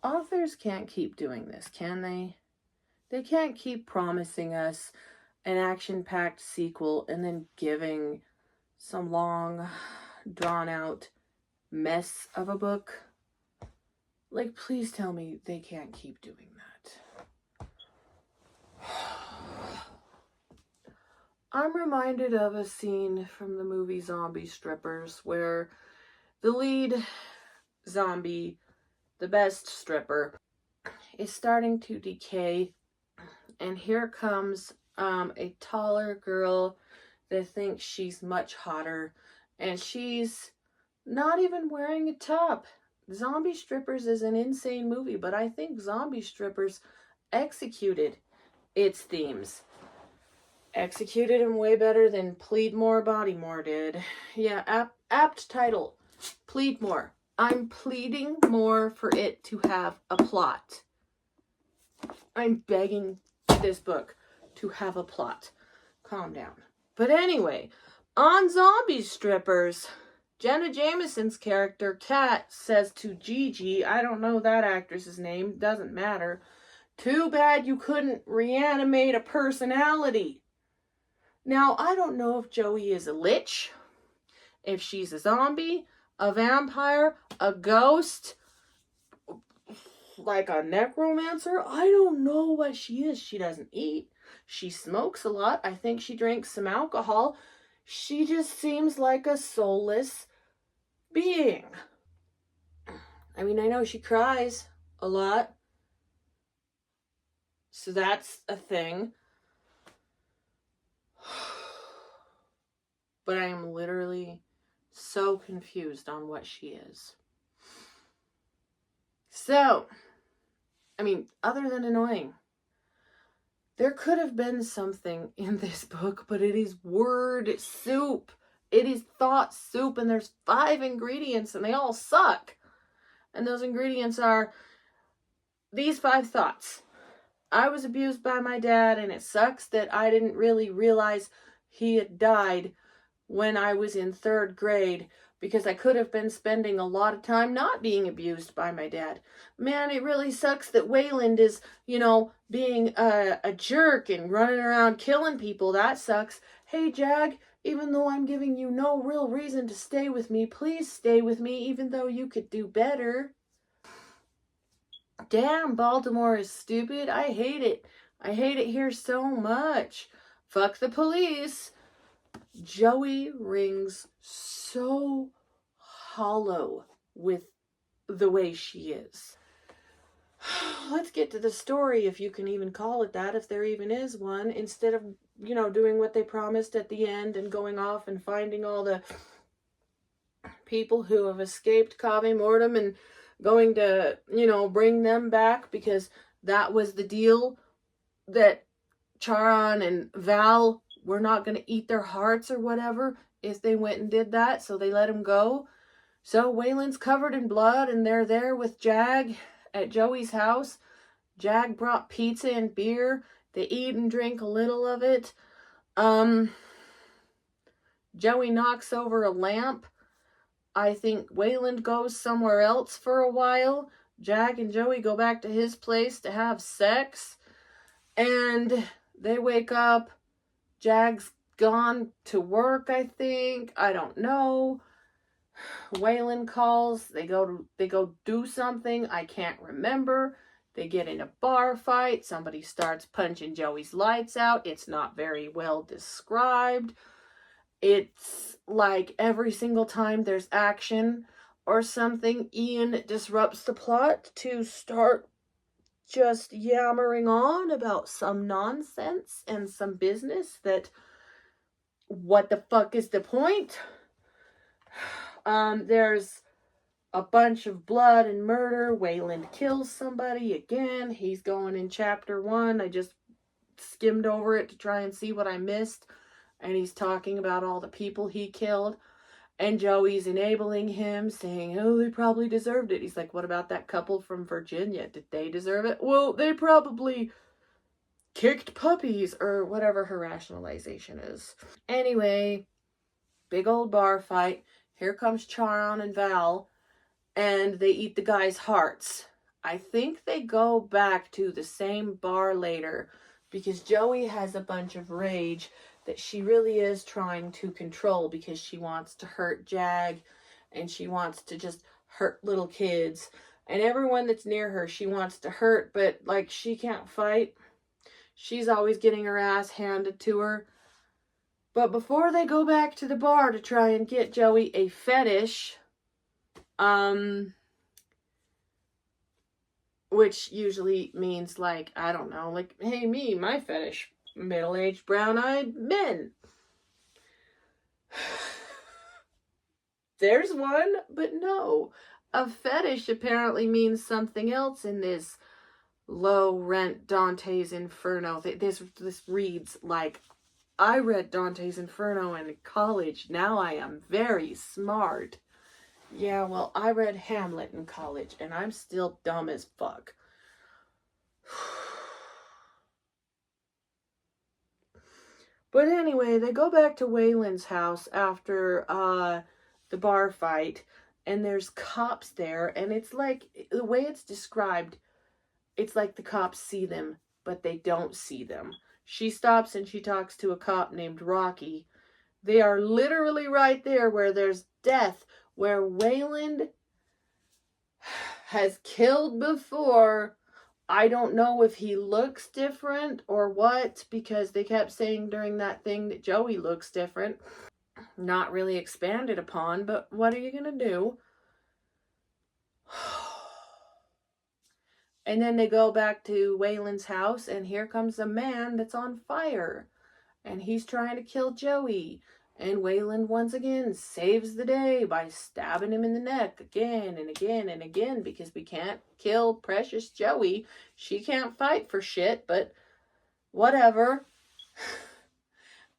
authors can't keep doing this, can they? They can't keep promising us an action-packed sequel and then giving some long, drawn-out mess of a book. Like, please tell me they can't keep doing that. I'm reminded of a scene from the movie Zombie Strippers where the lead zombie, the best stripper, is starting to decay, and here comes a taller girl that thinks she's much hotter, and she's not even wearing a top. Zombie Strippers is an insane movie, but I think Zombie Strippers executed its themes. Executed them way better than Plead More Bodymore did. Yeah, apt title. Plead More. I'm pleading more for it to have a plot. I'm begging this book to have a plot. Calm down. But anyway, on Zombie Strippers, Jenna Jameson's character, Kat, says to Gigi, I don't know that actress's name, doesn't matter, too bad you couldn't reanimate a personality. Now, I don't know if Joey is a lich, if she's a zombie, a vampire, a ghost, like a necromancer. I don't know what she is. She doesn't eat. She smokes a lot. I think she drinks some alcohol. She just seems like a soulless being. I mean, I know she cries a lot, so that's a thing. But I am literally so confused on what she is. So, I mean, other than annoying, there could have been something in this book, but it is word soup. It is thought soup, and there's 5 ingredients, and they all suck. And those ingredients are these 5 thoughts. I was abused by my dad, and it sucks that I didn't really realize he had died when I was in 3rd grade, because I could have been spending a lot of time not being abused by my dad. Man, it really sucks that Wayland is, being a jerk and running around killing people. That sucks. Hey, Jag, even though I'm giving you no real reason to stay with me, please stay with me, even though you could do better. Damn, Baltimore is stupid. I hate it. I hate it here so much. Fuck the police. Joey rings so hollow with the way she is. Let's get to the story, if you can even call it that, if there even is one, instead of, doing what they promised at the end and going off and finding all the people who have escaped Cave Mortem and going to, bring them back, because that was the deal, that Charon and Val were not going to eat their hearts or whatever if they went and did that, so they let him go. So Wayland's covered in blood, and they're there with Jag at Joey's house. Jag brought pizza and beer. They eat and drink a little of it. Joey knocks over a lamp. I think Wayland goes somewhere else for a while. Jag and Joey go back to his place to have sex. And they wake up. Jag's gone to work, I think. I don't know. Wayland calls. They go do something. I can't remember. They get in a bar fight. Somebody starts punching Joey's lights out. It's not very well described. It's like every single time there's action or something, Ian disrupts the plot to start just yammering on about some nonsense and some business that, what the fuck is the point? There's a bunch of blood and murder. Wayland kills somebody again. He's going in chapter 1. I just skimmed over it to try and see what I missed. And he's talking about all the people he killed. And Joey's enabling him, saying, oh, they probably deserved it. He's like, what about that couple from Virginia? Did they deserve it? Well, they probably kicked puppies, or whatever her rationalization is. Anyway, big old bar fight. Here comes Charon and Val, and they eat the guy's hearts. I think they go back to the same bar later because Joey has a bunch of rage that she really is trying to control because she wants to hurt Jag and she wants to just hurt little kids. And everyone that's near her, she wants to hurt, but like she can't fight. She's always getting her ass handed to her. But before they go back to the bar to try and get Joey a fetish, which usually means like, I don't know, like, hey, me, my fetish, middle-aged brown-eyed men. There's one, but no. A fetish apparently means something else in this low-rent Dante's Inferno. This reads like, I read Dante's Inferno in college. Now I am very smart. Yeah, well, I read Hamlet in college, and I'm still dumb as fuck. But anyway, they go back to Waylon's house after the bar fight, and there's cops there, and it's like, the way it's described, it's like the cops see them, but they don't see them. She stops and she talks to a cop named Rocky. They are literally right there where there's death, where Waylon has killed before. I don't know if he looks different or what, because they kept saying during that thing that Joey looks different. Not really expanded upon, but what are you going to do? And then they go back to Waylon's house, and here comes a man that's on fire. And he's trying to kill Joey. And Waylon once again saves the day by stabbing him in the neck again and again and again, because we can't kill precious Joey. She can't fight for shit, but whatever.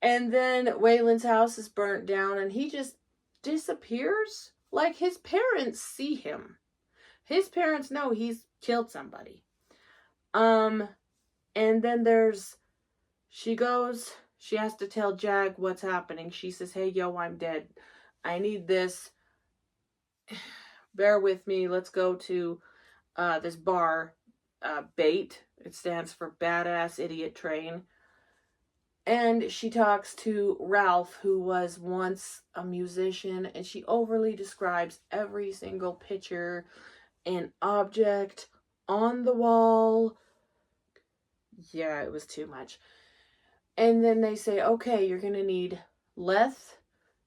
And then Waylon's house is burnt down and he just disappears. Like, his parents see him. His parents know he's killed somebody. And then she has to tell Jag what's happening. She says, hey, yo, I'm dead. I need this. Bear with me. Let's go to this bar, BAIT. It stands for Badass Idiot Train. And she talks to Ralph, who was once a musician, and she overly describes every single picture and object on the wall. Yeah, it was too much. And then they say, okay, you're going to need Leth,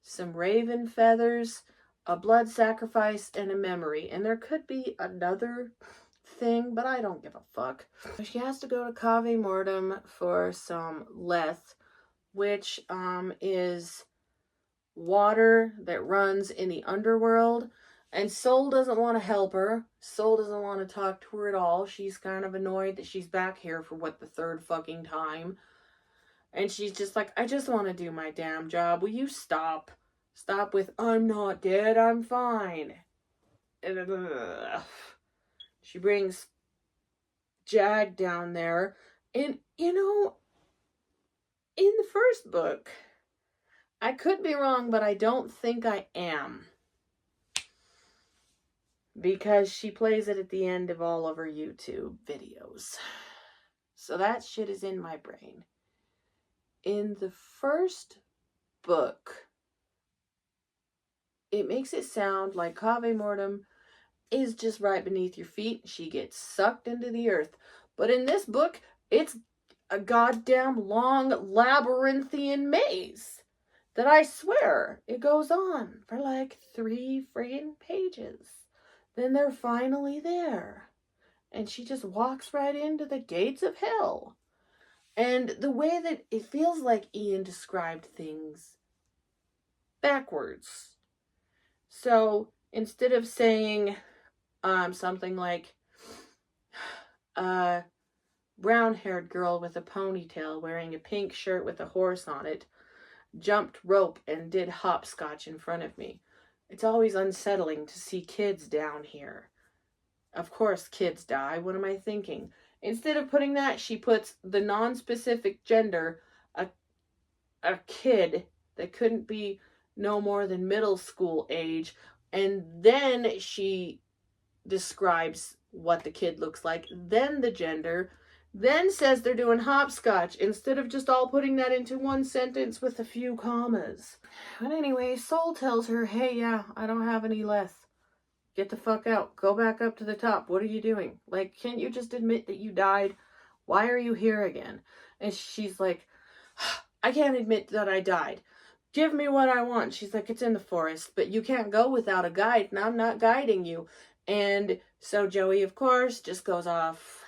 some raven feathers, a blood sacrifice, and a memory. And there could be another thing, but I don't give a fuck. She has to go to Cave Mortem for some Leth, which is water that runs in the underworld. And Soul doesn't want to help her. Soul doesn't want to talk to her at all. She's kind of annoyed that she's back here for, what, the third fucking time. And she's just like, I just want to do my damn job. Will you stop? Stop with, I'm not dead, I'm fine. She brings Jag down there. And, you know, in the first book, I could be wrong, but I don't think I am. Because she plays it at the end of all of her YouTube videos. So that shit is in my brain. In the first book, it makes it sound like Cave Mortem is just right beneath your feet. She gets sucked into the earth. But in this book, it's a goddamn long labyrinthian maze that I swear it goes on for like 3 friggin' pages. Then they're finally there. And she just walks right into the gates of hell. And the way that it feels like Ian described things backwards. So instead of saying something like a brown-haired girl with a ponytail wearing a pink shirt with a horse on it jumped rope and did hopscotch in front of me. It's always unsettling to see kids down here. Of course kids die. What am I thinking? Instead of putting that, she puts the non-specific gender, a kid that couldn't be no more than middle school age, and then she describes what the kid looks like, then the gender, then says they're doing hopscotch instead of just all putting that into one sentence with a few commas. But anyway, Soul tells her, hey, yeah, I don't have any less. Get the fuck out. Go back up to the top. What are you doing? Like, can't you just admit that you died? Why are you here again? And she's like, I can't admit that I died. Give me what I want. She's like, it's in the forest, but you can't go without a guide, and I'm not guiding you. And so Joey, of course, just goes off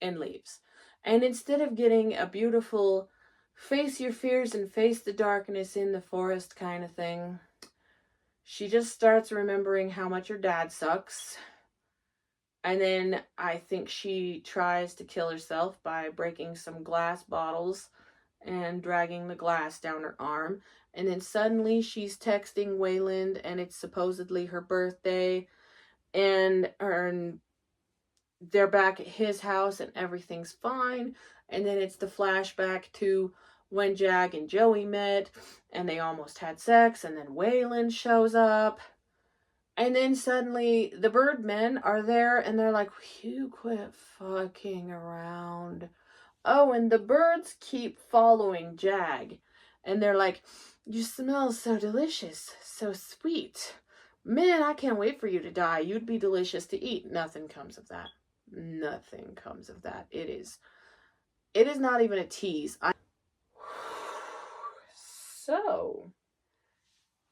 and leaves. And instead of getting a beautiful face your fears and face the darkness in the forest kind of thing, she just starts remembering how much her dad sucks. And then I think she tries to kill herself by breaking some glass bottles and dragging the glass down her arm. And then suddenly she's texting Wayland, and it's supposedly her birthday. And they're back at his house and everything's fine. And then it's the flashback to when Jag and Joey met and they almost had sex, and then Wayland shows up. And then suddenly the Birdmen are there and they're like, you quit fucking around. Oh, and the birds keep following Jag. And they're like, you smell so delicious, so sweet. Man, I can't wait for you to die. You'd be delicious to eat. Nothing comes of that. Nothing comes of that. It is not even a tease. So,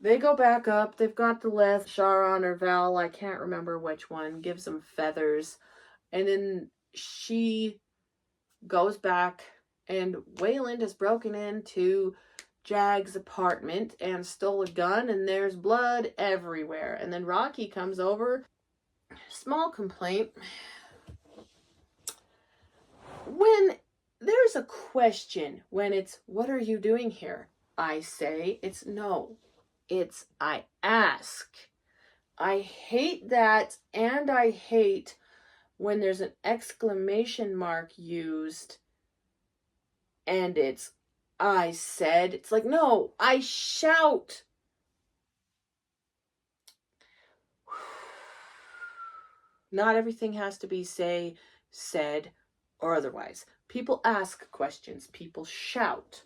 they go back up. They've got the left. Sharon or Val, I can't remember which one, gives them feathers. And then she goes back, and Wayland has broken into Jag's apartment and stole a gun, and there's blood everywhere. And then Rocky comes over. Small complaint. When there's a question, when it's, what are you doing here? I say, it's no. It's, I ask. I hate that, and I hate when there's an exclamation mark used and it's, I said. It's like, no, I shout. Not everything has to be say, said, or otherwise. People ask questions. People shout.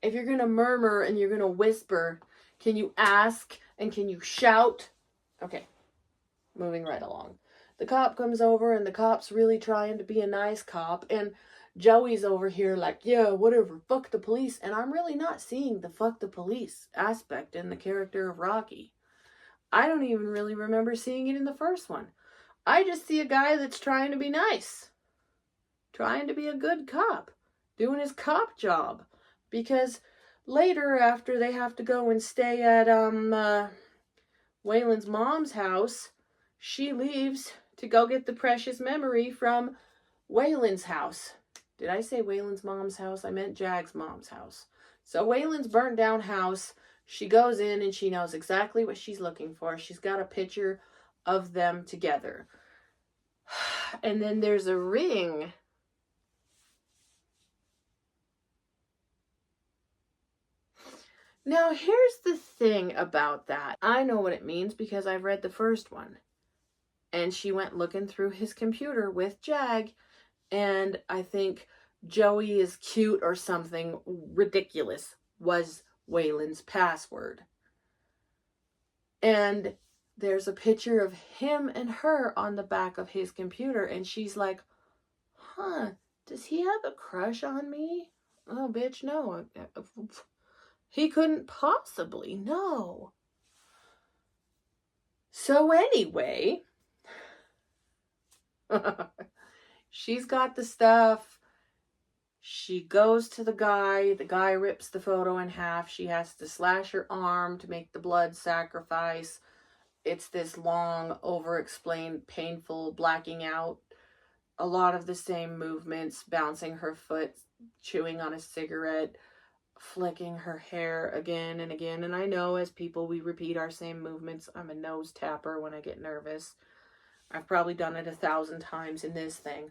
If you're going to murmur and you're going to whisper, can you ask and can you shout? Okay, moving right along. The cop comes over, and the cop's really trying to be a nice cop, and Joey's over here like, yeah, whatever, fuck the police. And I'm really not seeing the fuck the police aspect in the character of Rocky. I don't even really remember seeing it in the first one. I just see a guy that's trying to be nice. Trying to be a good cop. Doing his cop job. Because later, after they have to go and stay at Wayland's mom's house, she leaves to go get the precious memory from Wayland's house. Did I say Wayland's mom's house? I meant Jag's mom's house. So Wayland's burnt down house. She goes in and she knows exactly what she's looking for. She's got a picture of them together. And then there's a ring. Now, here's the thing about that. I know what it means because I've read the first one. And she went looking through his computer with Jag. And I think Joey is cute or something ridiculous was Wayland's password. And there's a picture of him and her on the back of his computer. And she's like, huh, does he have a crush on me? Oh, bitch, no. He couldn't possibly, no. So anyway, she's got the stuff. She goes to the guy rips the photo in half. She has to slash her arm to make the blood sacrifice. It's this long, over-explained, painful blacking out. A lot of the same movements, bouncing her foot, chewing on a cigarette, flicking her hair again and again. And I know as people, we repeat our same movements. I'm a nose tapper when I get nervous. I've probably done it 1,000 times in this thing.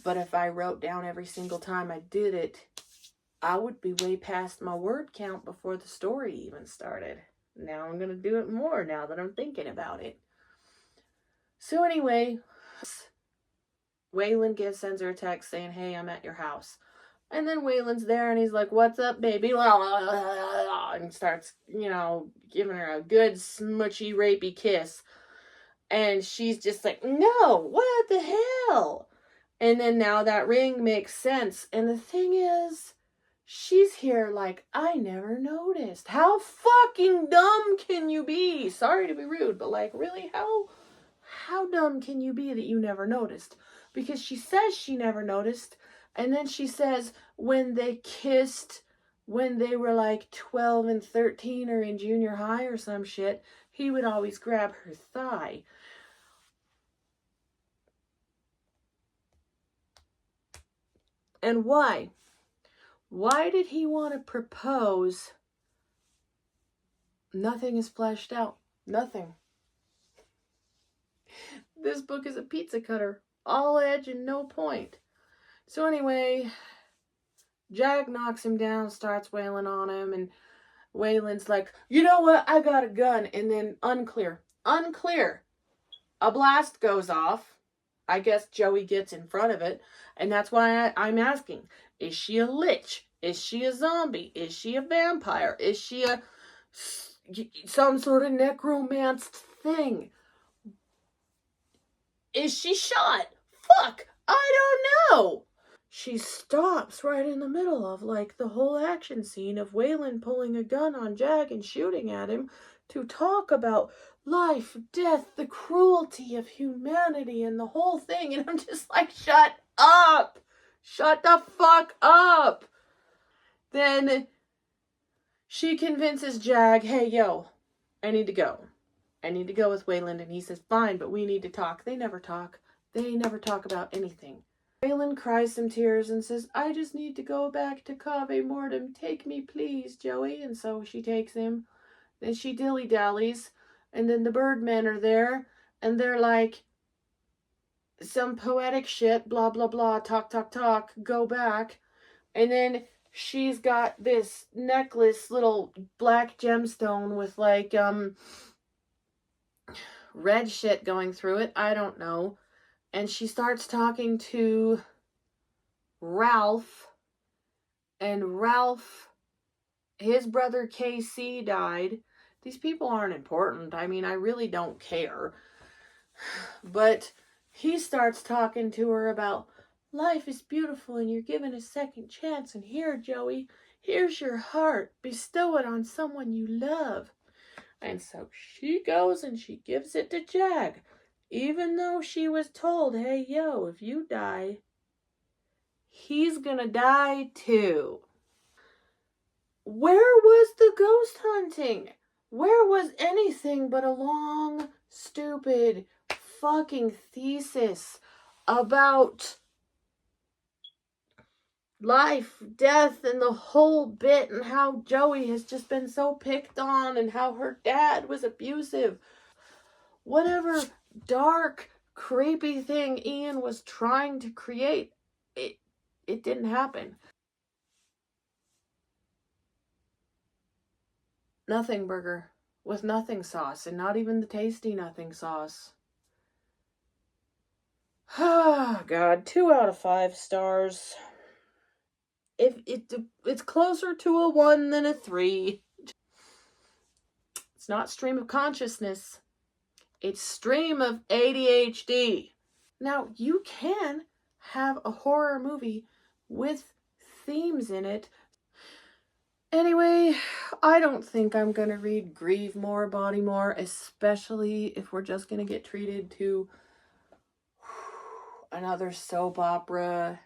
But if I wrote down every single time I did it, I would be way past my word count before the story even started. Now I'm going to do it more now that I'm thinking about it. So anyway, Waylon sends her a text saying, hey, I'm at your house. And then Waylon's there and he's like, what's up, baby? And starts, giving her a good smushy, rapey kiss. And she's just like, no, what the hell? And then now that ring makes sense. And the thing is, she's here like, I never noticed. How fucking dumb can you be? Sorry to be rude, but like, really, how dumb can you be that you never noticed? Because she says she never noticed, and then she says when they kissed, when they were like 12 and 13 or in junior high or some shit, he would always grab her thigh. And why? Why did he want to propose? Nothing is fleshed out. Nothing. This book is a pizza cutter. All edge and no point. So anyway, Jag knocks him down, starts wailing on him, and Waylon's like, you know what? I got a gun. And then unclear. A blast goes off. I guess Joey gets in front of it. And that's why I'm asking, is she a lich? Is she a zombie? Is she a vampire? Is she some sort of necromanced thing? Is she shot? Fuck, I don't know. She stops right in the middle of like the whole action scene of Waylon pulling a gun on Jag and shooting at him to talk about life, death, the cruelty of humanity and the whole thing. And I'm just like, shut up. Shut the fuck up. Then she convinces Jag, hey, yo, I need to go. I need to go with Waylon. And he says, fine, but we need to talk. They never talk. They never talk about anything. Waylon cries some tears and says, I just need to go back to Cave Mortem. Take me, please, Joey. And so she takes him. Then she dilly-dallies. And then the Birdmen are there. And they're like, some poetic shit, blah, blah, blah, talk, talk, talk, go back. And then she's got this necklace, little black gemstone with like, red shit going through it. I don't know. And she starts talking to Ralph. And Ralph, his brother KC died. These people aren't important. I mean, I really don't care. But he starts talking to her about life is beautiful and you're given a second chance. And here, Joey, here's your heart. Bestow it on someone you love. And so she goes and she gives it to Jag. Even though she was told, hey, yo, if you die, he's gonna die too. Where was the ghost hunting? Where was anything but a long, stupid, fucking thesis about life, death, and the whole bit, and how Joey has just been so picked on, and how her dad was abusive. Whatever dark, creepy thing Ian was trying to create, it didn't happen. Nothing burger with nothing sauce, and not even the tasty nothing sauce. Ah, God, 2 out of 5 stars. It's closer to a 1 than a 3. It's not stream of consciousness. It's stream of ADHD. Now, you can have a horror movie with themes in it. Anyway, I don't think I'm going to read Plead More Bodymore, especially if we're just going to get treated to another soap opera.